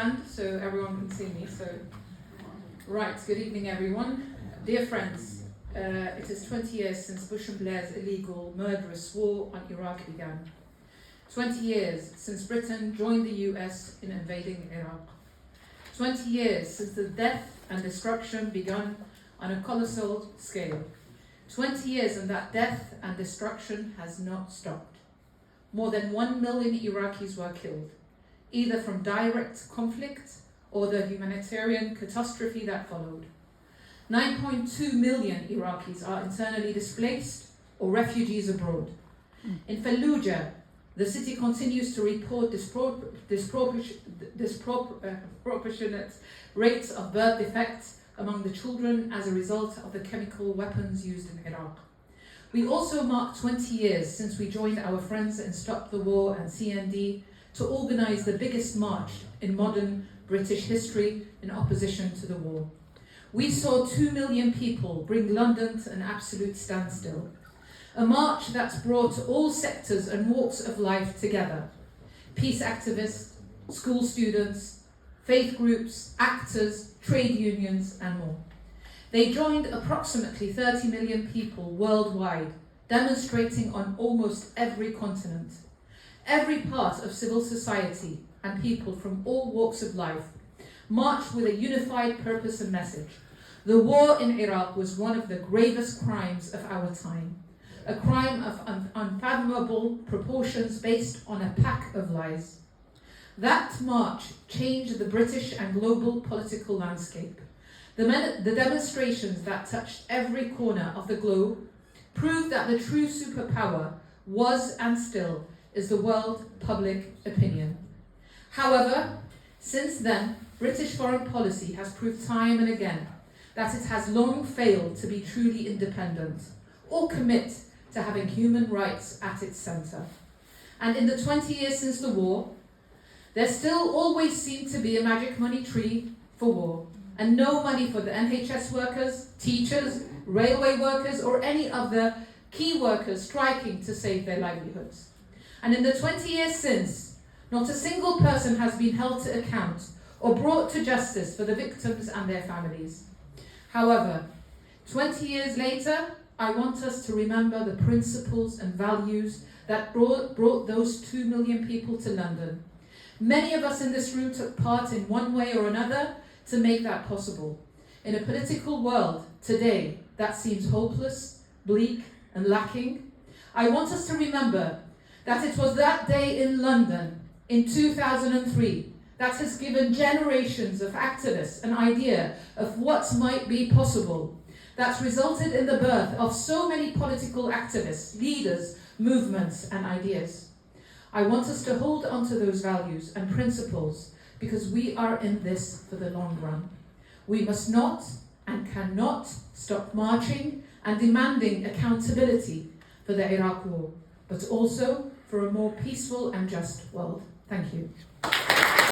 stand so everyone can see me. Right, good evening everyone. Dear friends, it is 20 years since Bush and Blair's illegal, murderous war on Iraq began. 20 years since Britain joined the US in invading Iraq. 20 years since the death and destruction began on a colossal scale. 20 years and that death and destruction has not stopped. More than 1 million Iraqis were killed, either from direct conflict or the humanitarian catastrophe that followed. 9.2 million Iraqis are internally displaced or refugees abroad. In Fallujah, the city continues to report disproportionate rates of birth defects among the children as a result of the chemical weapons used in Iraq. We also mark 20 years since we joined our friends in Stop the War and CND to organize the biggest march in modern British history in opposition to the war. We saw 2 million people bring London to an absolute standstill. A march that's brought all sectors and walks of life together. Peace activists, school students, faith groups, actors, trade unions, and more. They joined approximately 30 million people worldwide, demonstrating on almost every continent. Every part of civil society and people from all walks of life marched with a unified purpose and message. The war in Iraq was one of the gravest crimes of our time, a crime of unfathomable proportions based on a pack of lies. That march changed the British and global political landscape. The demonstrations that touched every corner of the globe proved that the true superpower was and still is the world public opinion. However, since then, British foreign policy has proved time and again that it has long failed to be truly independent or commit to having human rights at its centre. And in the 20 years since the war, there still always seemed to be a magic money tree for war, and no money for the NHS workers, teachers, railway workers, or any other key workers striking to save their livelihoods. And in the 20 years since, not a single person has been held to account or brought to justice for the victims and their families. However, 20 years later, I want us to remember the principles and values that brought those 2 million people to London. Many of us in this room took part in one way or another to make that possible. In a political world today that seems hopeless, bleak, and lacking, I want us to remember that it was that day in London in 2003 that has given generations of activists an idea of what might be possible, that's resulted in the birth of so many political activists, leaders, movements, and ideas. I want us to hold on to those values and principles because we are in this for the long run. We must not and cannot stop marching and demanding accountability for the Iraq war, but also for a more peaceful and just world. Thank you.